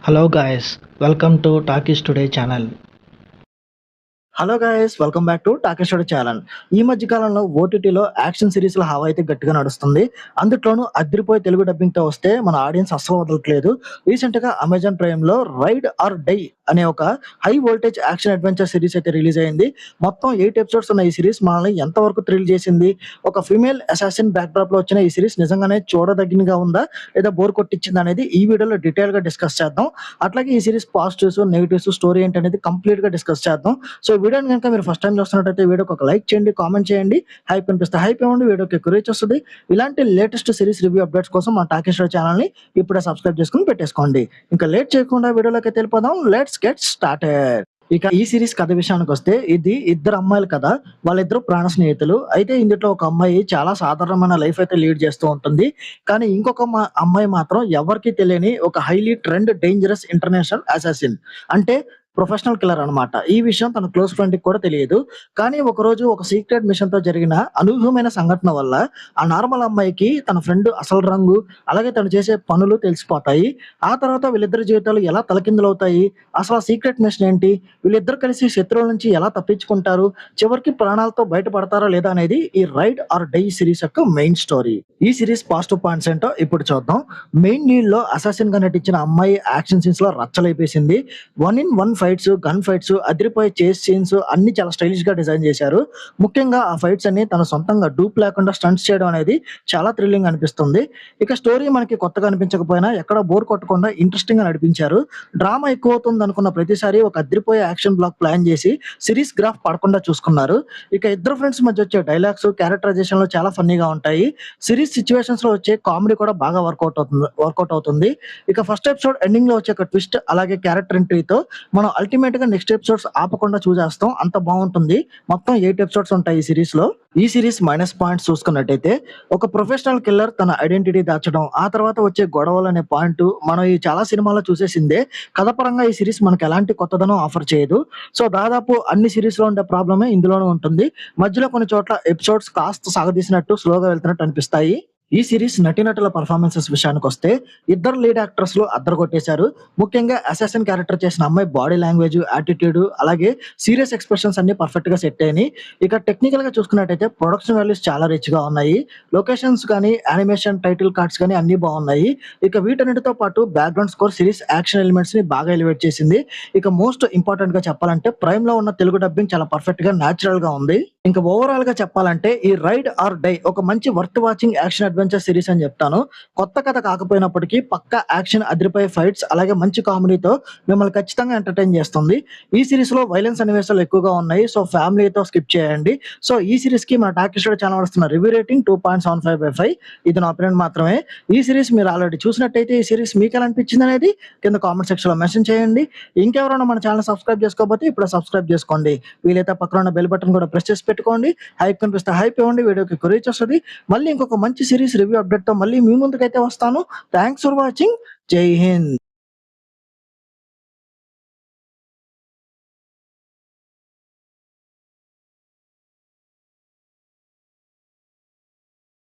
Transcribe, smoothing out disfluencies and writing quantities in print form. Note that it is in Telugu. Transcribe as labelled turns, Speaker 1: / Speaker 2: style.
Speaker 1: Hello guys, welcome to Talkies Today channel.
Speaker 2: Hello guys welcome back to టాకేశ్వర ఛానల్. ఈ మధ్య కాలంలో ఓటీటీలో యాక్షన్ సిరీస్ల హవా అయితే గట్టిగా నడుస్తుంది. అందులోనూ అదిరిపోయి తెలుగు డబ్బింగ్ తో వస్తే మన ఆడియన్స్ అస్సలు వదలట్లేదు. రీసెంట్ గా అమెజాన్ ప్రైమ్ లో రైడ్ ఆర్ డై అనే ఒక high voltage action adventure series అయితే రిలీజ్ అయింది. మొత్తం 8 ఎపిసోడ్స్ ఉన్న ఈ సిరీస్ మనల్ని ఎంతవరకు థ్రిల్ చేసింది, ఒక ఫీమేల్ అసాసిన్ బ్యాక్ డ్రాప్ లో వచ్చిన ఈ సిరీస్ నిజంగానే చూడదగినగా ఉందా లేదా బోర్ కొట్టించింది అనేది ఈ వీడియోలో డీటెయిల్ గా డిస్కస్ చేద్దాం. అట్లాగే ఈ సిరీస్ పాజిటివ్స్ నెగిటివ్స్ స్టోరీ ఏంటి అనేది కంప్లీట్ గా డిస్కస్ చేద్దాం. సో వీడియోని కనుక మీరు ఫస్ట్ టైం చూస్తున్నట్టయితే వీడియోకి ఒక లైక్ చేయండి, కామెంట్ చేయండి, హైప్ అనిపిస్తే హైప్ ఇవ్వండి, వీడియోకి ఎక్కువ రీచ్ వస్తుంది. ఇలాంటి లేటెస్ట్ సిరీస్ రివ్యూ అప్డేట్స్ కోసం మా టాకేశ్వర ఛానల్ ని ఇప్పుడే సబ్స్క్రైబ్ చేసుకుని పెట్టేసుకోండి. ఇంకా లేట్ చేయకుండా వీడియోలోకి వెళ్ళిపోదాం. Let's get started. ఇక ఈ సిరీస్ కథ విషయానికి వస్తే ఇది ఇద్దరు అమ్మాయిలు కదా, వాళ్ళిద్దరు ప్రాణ స్నేహితులు. అయితే ఇందులో ఒక అమ్మాయి చాలా సాధారణమైన లైఫ్ అయితే లీడ్ చేస్తూ ఉంటుంది. కానీ ఇంకొక అమ్మాయి మాత్రం ఎవరికి తెలియని ఒక highly trend dangerous international assassin, అంటే ప్రొఫెషనల్ కిల్లర్ అన్నమాట. ఈ విషయం తన క్లోజ్ ఫ్రెండ్ కి కూడా తెలియదు. కానీ ఒకరోజు ఒక సీక్రెట్ మిషన్ తో జరిగిన అనూహ్యమైన సంఘటన వల్ల ఆ నార్మల్ అమ్మాయికి తన ఫ్రెండ్ అసలు రంగు, అలాగే తను చేసే పనులు తెలిసిపోతాయి. ఆ తర్వాత వీళ్ళిద్దరి జీవితాలు ఎలా తలకిందులవుతాయి, అసలు ఆ సీక్రెట్ మిషన్ ఏంటి, వీళ్ళిద్దరు కలిసి శత్రువుల నుంచి ఎలా తప్పించుకుంటారు, చివరికి ప్రాణాలతో బయటపడతారా లేదా అనేది ఈ రైడ్ ఆర్ డై సిరీస్ యొక్క మెయిన్ స్టోరీ. ఈ సిరీస్ పాజిటివ్ పాయింట్స్ ఏంటో ఇప్పుడు చూద్దాం. మెయిన్ లీడ్ లో అసాసిన్ గా నటించిన అమ్మాయి యాక్షన్ సీన్స్ లో రచ్చలైపేసింది. 1-in-1 ఫైట్స్, గన్ ఫైట్స్, అదిరిపోయే చేస్ సీన్స్ అన్ని చాలా స్టైలిష్ గా డిజైన్ చేశారు. ముఖ్యంగా ఆ ఫైట్స్ అన్ని తన సొంతంగా డూప్ లేకుండా స్టంట్స్ చేయడం అనేది చాలా థ్రిల్లింగ్ అనిపిస్తుంది. ఇక స్టోరీ మనకి కొత్తగా అనిపించకపోయినా ఎక్కడ బోర్ కొట్టకుండా ఇంట్రెస్టింగ్ గా నడిపించారు. డ్రామా ఎక్కువ అవుతుంది అనుకున్న ప్రతిసారి ఒక అదిరిపోయే యాక్షన్ బ్లాక్ ప్లాన్ చేసి సిరీస్ గ్రాఫ్ పడకుండా చూసుకున్నారు. ఇక ఇద్దరు ఫ్రెండ్స్ మధ్య వచ్చే డైలాగ్స్, క్యారెక్టరైజేషన్ లో చాలా ఫన్నీగా ఉంటాయి. సిరీస్ సిచ్యువేషన్స్ లో వచ్చే కామెడీ కూడా బాగా వర్కౌట్ అవుతుంది. ఇక ఫస్ట్ ఎపిసోడ్ ఎండింగ్ లో వచ్చే ఒక ట్విస్ట్, అలాగే క్యారెక్టర్ ఎంట్రీతో మనం అల్టిమేట్ గా నెక్స్ట్ ఎపిసోడ్స్ ఆపకుండా చూసేస్తాం. అంత బాగుంటుంది. మొత్తం 8 ఎపిసోడ్స్ ఉంటాయి ఈ సిరీస్ లో. ఈ సిరీస్ మైనస్ పాయింట్స్ చూసుకున్నట్టయితే ఒక ప్రొఫెషనల్ కిల్లర్ తన ఐడెంటిటీ దాచడం, ఆ తర్వాత వచ్చే గొడవలు అనే పాయింట్ మనం ఈ చాలా సినిమాల్లో చూసేసిందే. కథపరంగా ఈ సిరీస్ మనకు ఎలాంటి కొత్తదనం ఆఫర్ చేయదు. సో దాదాపు అన్ని సిరీస్ లో ఉండే ప్రాబ్లమే ఇందులోనూ ఉంటుంది. మధ్యలో కొన్ని చోట్ల ఎపిసోడ్స్ కాస్త సాగదీసినట్టు, స్లోగా వెళ్తున్నట్టు అనిపిస్తాయి. ఈ సిరీస్ నటీనటుల పర్ఫార్మెన్సెస్ విషయానికి వస్తే ఇద్దరు లీడ్ యాక్టర్స్ లో అద్దరు కొట్టేశారు. ముఖ్యంగా అసాసిన్ క్యారెక్టర్ చేసిన అమ్మాయి బాడీ లాంగ్వేజ్, యాటిట్యూడ్, అలాగే సీరియస్ ఎక్స్ప్రెషన్స్ అన్ని పర్ఫెక్ట్ గా సెట్ అయినాయి. ఇక టెక్నికల్ గా చూసుకున్నట్టయితే ప్రొడక్షన్ వాల్యూస్ చాలా రిచ్ గా ఉన్నాయి. లొకేషన్స్ కానీ, యానిమేషన్, టైటిల్ కార్డ్స్ కానీ అన్ని బాగున్నాయి. ఇక వీటన్నిటితో పాటు background score series action elements ని బాగా ఎలివేట్ చేసింది. ఇక మోస్ట్ ఇంపార్టెంట్ గా చెప్పాలంటే ప్రైమ్ లో ఉన్న తెలుగు డబ్బింగ్ చాలా పర్ఫెక్ట్ గా, న్యాచురల్ గా ఉంది. ఇంకా ఓవరాల్ గా చెప్పాలంటే ఈ రైడ్ ఆర్ డై ఒక మంచి worth watching action adventure series అని చెప్తాను. కొత్త కథ కాకపోయినప్పటికీ పక్కా యాక్షన్, అదిరిపోయే ఫైట్స్, అలాగే మంచి కామెడీతో మిమ్మల్ని ఖచ్చితంగా ఎంటర్టైన్ చేస్తుంది. ఈ సిరీస్ లో వైలెన్స్ సన్నివేశాలు ఎక్కువగా ఉన్నాయి. సో ఫ్యామిలీతో స్కిప్ చేయండి. సో ఈ సిరీస్ కి మన టాకీషోడ ఛానల్ వస్తున్న రివ్యూ రేటింగ్ 2.75/5. ఇది నా ఒపీనియన్ మాత్రమే. ఈ సిరీస్ మీరు ఆల్రెడీ చూసినట్టయితే ఈ సిరీస్ మీకు ఎలా అనిపించింది అనేది కింద కామెంట్ సెక్షన్ లో మెన్షన్ చేయండి. ఇంకెవరైనా మన ఛానల్ సబ్స్క్రైబ్ చేసుకోకపోతే ఇప్పుడు సబ్స్క్రైబ్ చేసుకోండి. వీలైతే పక్కన ఉన్న బెల్ బటన్ కూడా ప్రెస్ చేసి పెట్టుకోండి. హైప్ కనిపిస్తే హైప్ ఇవ్వండి, వీడియోకి ఎక్కువ రీచ్ వస్తుంది. మళ్ళీ ఇంకొక మంచి సిరీస్ రివ్యూ అప్డేట్ తో మళ్ళీ మీ ముందుకైతే వస్తాను. Thanks for watching. జై హింద్.